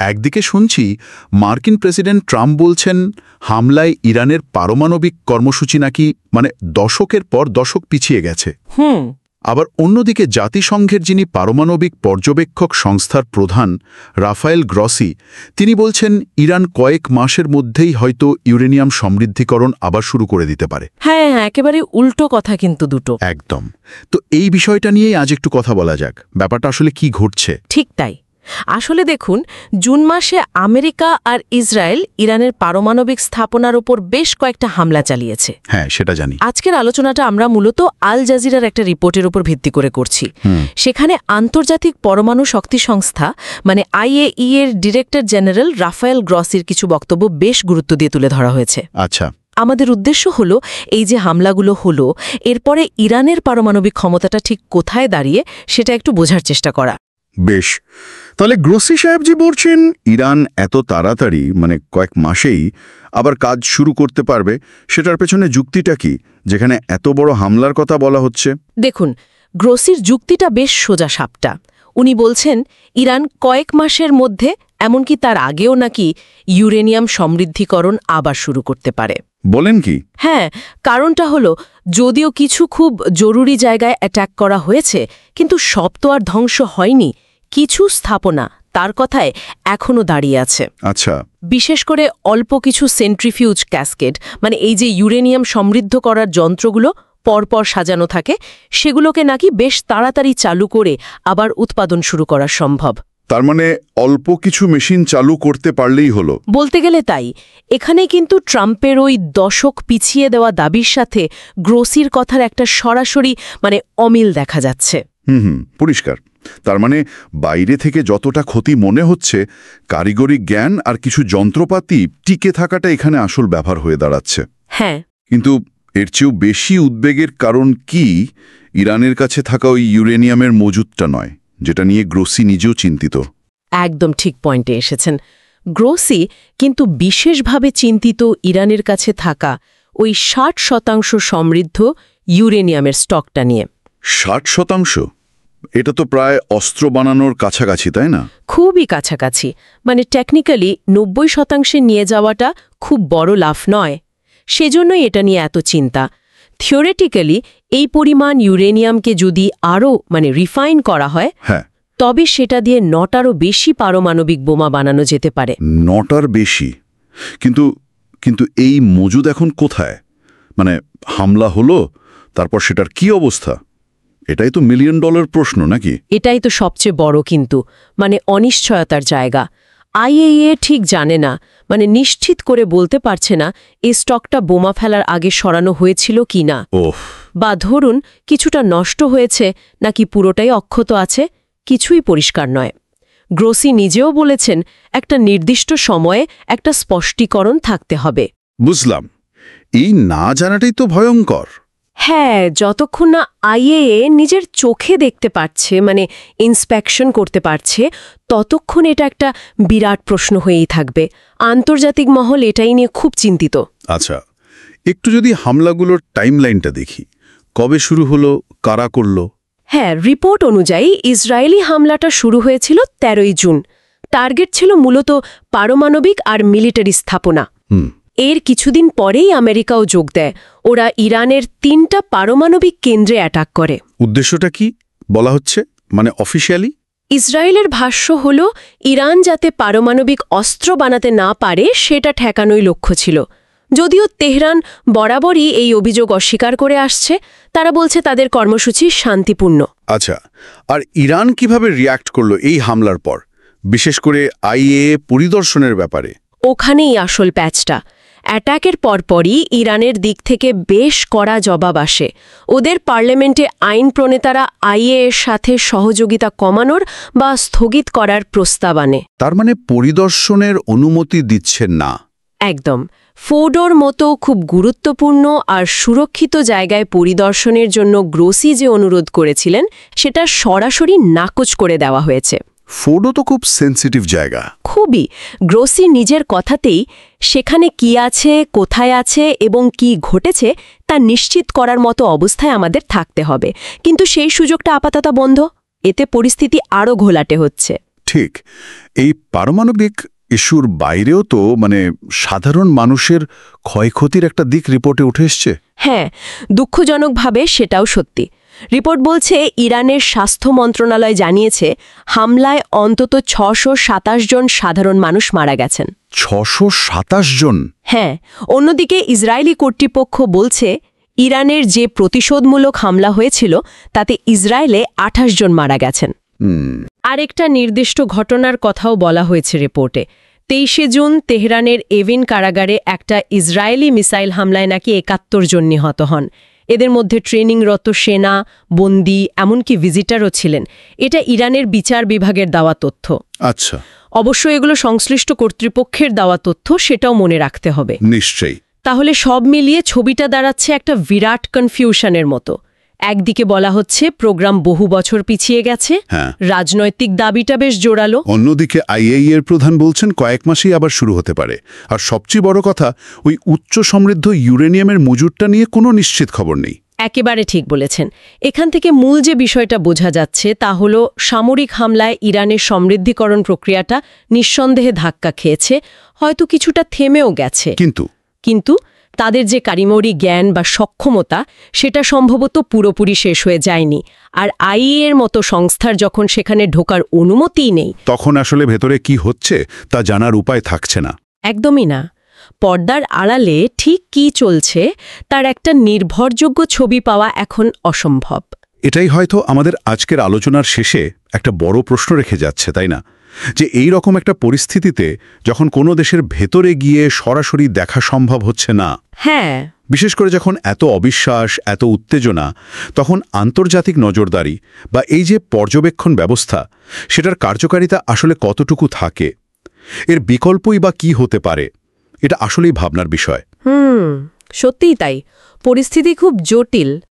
একদিকে শুনছি মার্কিন প্রেসিডেন্ট ট্রাম্প বলছেন হামলায় ইরানের পারমাণবিক কর্মসূচি নাকি দশকের পর দশক পিছিয়ে গেছে। আবার অন্যদিকে জাতিসংঘের যিনি পারমাণবিক পর্যবেক্ষক সংস্থার প্রধান রাফায়েল গ্রসি, তিনি বলছেন ইরান কয়েক মাসের মধ্যেই হয়তো ইউরেনিয়াম সমৃদ্ধিকরণ আবার শুরু করে দিতে পারে। হ্যাঁ, একেবারে উল্টো কথা কিন্তু দুটো। একদম। তো এই বিষয়টা নিয়েই আজ একটু কথা বলা যাক, ব্যাপারটা আসলে কি ঘটছে। ঠিক তাই। আসলে দেখুন, জুন মাসে আমেরিকা আর ইসরায়েল ইরানের পারমাণবিক স্থাপনার উপর বেশ কয়েকটা হামলা চালিয়েছে। হ্যাঁ, সেটা জানি। আজকের আলোচনাটা আমরা মূলত আল জাজিরার একটা রিপোর্টের উপর ভিত্তি করে করছি। সেখানে আন্তর্জাতিক পরমাণু শক্তি সংস্থা IAEA এর ডিরেক্টর জেনারেল রাফায়েল গ্রসির কিছু বক্তব্য বেশ গুরুত্ব দিয়ে তুলে ধরা হয়েছে। আচ্ছা। আমাদের উদ্দেশ্য হলো এই যে হামলাগুলো হলো, এরপরে ইরানের পারমাণবিক ক্ষমতাটা ঠিক কোথায় দাঁড়িয়ে সেটা একটু বোঝার চেষ্টা করা। বেশ, তাহলে গ্রোসি সাহেবজি বলছেন ইরান এত তাড়াতাড়ি কয়েক মাসেই আবার কাজ শুরু করতে পারবে, সেটার পেছনে যুক্তিটা কি, যেখানে এত বড় হামলার কথা বলা হচ্ছে? দেখুন, গ্রোসির যুক্তিটা বেশ সোজা সাপটা। উনি বলছেন ইরান কয়েক মাসের মধ্যে, এমনকি তার আগেও নাকি ইউরেনিয়াম সমৃদ্ধিকরণ আবার শুরু করতে পারে। বলেন কি? হ্যাঁ, কারণটা হলো যদিও কিছু খুব জরুরি জায়গায় অ্যাটাক করা হয়েছে, কিন্তু সব তো আর ধ্বংস হয়নি। কিছু স্থাপনা তার কথায় এখনও দাঁড়িয়ে আছে। আচ্ছা। বিশেষ করে অল্প কিছু সেন্ট্রিফিউজ ক্যাসকেড, এই যে ইউরেনিয়াম সমৃদ্ধ করার যন্ত্রগুলো পরপর সাজানো থাকে, সেগুলোকে নাকি বেশ তাড়াতাড়ি চালু করে আবার উৎপাদন শুরু করা সম্ভব। তার অল্প কিছু মেশিন চালু করতে পারলেই হলো বলতে গেলে তাই। এখানে কিন্তু ট্রাম্পের ওই দশক পিছিয়ে দেওয়া দাবির সাথে গ্রোসির কথার একটা সরাসরি অমিল দেখা যাচ্ছে। পরিষ্কার। তার বাইরে থেকে যতটা ক্ষতি মনে হচ্ছে, কারিগরি জ্ঞান আর কিছু যন্ত্রপাতি টিকে থাকাটা এখানে আসল ব্যাপার হয়ে দাঁড়াচ্ছে। হ্যাঁ, কিন্তু এর চেয়েও বেশি উদ্বেগের কারণ কি ইরানের কাছে থাকা ওই ইউরেনিয়ামের মজুদটা নয়, যেটা নিয়ে গ্রোসি নিজেও চিন্তিত। একদম ঠিক পয়েন্টে এসেছেন। গ্রোসি কিন্তু বিশেষভাবে চিন্তিত ইরানের কাছে থাকা ওই 60% সমৃদ্ধ ইউরেনিয়ামের স্টকটা নিয়ে। 60%? এটা তো প্রায় অস্ত্র বানানোর কাছাকাছি, তাই না? খুবই কাছাকাছি। টেকনিক্যালি 90% নিয়ে যাওয়াটা খুব বড় লাভ নয়। সেজন্যই এটা নিয়ে এত চিন্তা। থিওরিটিক্যালি এই পরিমাণ ইউরেনিয়ামকে যদি আরও রিফাইন করা হয়, হ্যাঁ, তবে সেটা দিয়ে 9টারও বেশি পারমাণবিক বোমা বানানো যেতে পারে। 9টার বেশি? কিন্তু এই মজুদ এখন কোথায়? হামলা হলো, তারপর সেটার কি অবস্থা? এটাই তো $1 মিলিয়ন প্রশ্ন, নাকি? এটাই তো সবচেয়ে বড়, কিন্তু অনিশ্চয়তার জায়গা। IAEA ঠিক জানে না, নিশ্চিত করে বলতে পারছে না এই স্টকটা বোমা ফেলার আগে সরানো হয়েছিল কি না, বা ধরুন কিছুটা নষ্ট হয়েছে নাকি পুরোটাই অক্ষত আছে, কিছুই পরিষ্কার নয়। গ্রোসি নিজেও বলেছেন একটা নির্দিষ্ট সময়ে একটা স্পষ্টীকরণ থাকতে হবে। বুঝলাম। এই না জানাটাই তো ভয়ঙ্কর। হ্যাঁ, যতক্ষণ না IAEA নিজের চোখে দেখতে পাচ্ছে, ইন্সপেকশন করতে পারছে, ততক্ষণ এটা একটা বিরাট প্রশ্ন হয়েই থাকবে। আন্তর্জাতিক মহল এটাই নিয়ে খুব চিন্তিত। আচ্ছা, একটু যদি হামলাগুলোর টাইমলাইনটা দেখি, কবে শুরু হলো, কারা করল? হ্যাঁ, রিপোর্ট অনুযায়ী ইসরায়েলি হামলাটা শুরু হয়েছিল 13ই জুন। টার্গেট ছিল মূলত পারমাণবিক আর মিলিটারি স্থাপনা। এর কিছুদিন পরেই আমেরিকাও যোগ দেয়। ওরা ইরানের 3টা পারমাণবিক কেন্দ্রে অ্যাটাক করে। উদ্দেশ্যটা কি বলা হচ্ছে, অফিশিয়ালি? ইসরায়েলের ভাষ্য হল ইরান যাতে পারমাণবিক অস্ত্র বানাতে না পারে সেটা ঠেকানোই লক্ষ্য ছিল। যদিও তেহরান বরাবরই এই অভিযোগ অস্বীকার করে আসছে। তারা বলছে তাদের কর্মসূচি শান্তিপূর্ণ। আচ্ছা, আর ইরান কিভাবে রিয়্যাক্ট করলো এই হামলার পর, বিশেষ করে IAEA পরিদর্শনের ব্যাপারে? ওখানেই আসল প্যাচটা। অ্যাটাকের পরপরই ইরানের দিক থেকে বেশ কড়া জবাব আসে। ওদের পার্লামেন্টে আইন প্রণেতারা IAEA এর সাথে সহযোগিতা কমানোর বা স্থগিত করার প্রস্তাব আনে। তার পরিদর্শনের অনুমতি দিচ্ছেন না? একদম। ফোর্ডোর মতো খুব গুরুত্বপূর্ণ আর সুরক্ষিত জায়গায় পরিদর্শনের জন্য গ্রোসি যে অনুরোধ করেছিলেন, সেটা সরাসরি নাকচ করে দেওয়া হয়েছে। ফোর্ডো তো খুব সেন্সিটিভ জায়গা। খুবই। গ্রোসি নিজের কথাতেই সেখানে কি আছে, কোথায় আছে এবং কি ঘটেছে তা নিশ্চিত করার মতো অবস্থায় আমাদের থাকতে হবে। কিন্তু সেই সুযোগটা আপাতত বন্ধ। এতে পরিস্থিতি আরও ঘোলাটে হচ্ছে। ঠিক। এই পারমাণবিক ইস্যুর বাইরেও তো সাধারণ মানুষের ক্ষয়ক্ষতির একটা দিক রিপোর্টে উঠে এসছে। হ্যাঁ, দুঃখজনকভাবে সেটাও সত্যি। রিপোর্ট বলছে ইরানের স্বাস্থ্য মন্ত্রণালয় জানিয়েছে হামলায় অন্তত 627 জন সাধারণ মানুষ মারা গেছেন। 627 জন? হ্যাঁ, অন্যদিকে ইসরায়েলি কর্তৃপক্ষ বলছে ইরানের যে প্রতিশোধমূলক হামলা হয়েছিল তাতে ইসরায়েলে 28 জন মারা গেছেন। আরেকটা নির্দিষ্ট ঘটনার কথাও বলা হয়েছে রিপোর্টে। 23শে জুন তেহরানের এভিন কারাগারে একটা ইসরায়েলি মিসাইল হামলায় নাকি 71 জন নিহত হন। এদের মধ্যে ট্রেনিংরত সেনা, বন্দী, এমনকি ভিজিটারও ছিলেন। এটা ইরানের বিচার বিভাগের দেওয়া তথ্য। আচ্ছা, অবশ্য এগুলো সংশ্লিষ্ট কর্তৃপক্ষের দেওয়া তথ্য, সেটাও মনে রাখতে হবে। নিশ্চয়ই। তাহলে সব মিলিয়ে ছবিটা দাঁড়াচ্ছে একটা বিরাট কনফিউশনের মতো। একদিকে বলা হচ্ছে প্রোগ্রাম বহু বছর পিছিয়ে গেছে, রাজনৈতিক দাবিটা বেশ জোরালো। অন্যদিকে আইএইএ এর প্রধান বলছেন কয়েক মাসেই আবার শুরু হতে পারে। আর সবচেয়ে বড় কথা, ওই উচ্চ সমৃদ্ধ ইউরেনিয়ামের মজুরটা নিয়ে কোনো নিশ্চিত খবর নেই। একেবারে ঠিক বলেছেন। এখান থেকে মূল যে বিষয়টা বোঝা যাচ্ছে তা হলো সামরিক হামলায় ইরানের সমৃদ্ধিকরণ প্রক্রিয়াটা নিঃসন্দেহে ধাক্কা খেয়েছে, হয়তো কিছুটা থেমেও গেছে। কিন্তু তাদের যে কারিগরি জ্ঞান বা সক্ষমতা, সেটা সম্ভবত পুরোপুরি শেষ হয়ে যায়নি। আর আইএইএ এর মতো সংস্থার যখন সেখানে ঢোকার অনুমতিই নেই, তখন আসলে ভেতরে কি হচ্ছে তা জানার উপায় থাকছে না। একদমই না। পর্দার আড়ালে ঠিক কী চলছে তার একটা নির্ভরযোগ্য ছবি পাওয়া এখন অসম্ভব। এটাই হয়তো আমাদের আজকের আলোচনার শেষে একটা বড় প্রশ্ন রেখে যাচ্ছে, তাই না? যে এই রকম একটা পরিস্থিতিতে যখন কোনো দেশের ভেতরে গিয়ে সরাসরি দেখা সম্ভব হচ্ছে না, হ্যাঁ, বিশেষ করে যখন এত অবিশ্বাস, এত উত্তেজনা, তখন আন্তর্জাতিক নজরদারি বা এই যে পর্যবেক্ষণ ব্যবস্থা, সেটার কার্যকারিতা আসলে কতটুকু থাকে, এর বিকল্পই বা কি হতে পারে, এটা আসলেই ভাবনার বিষয়। সত্যিই তাই। পরিস্থিতি খুব জটিল।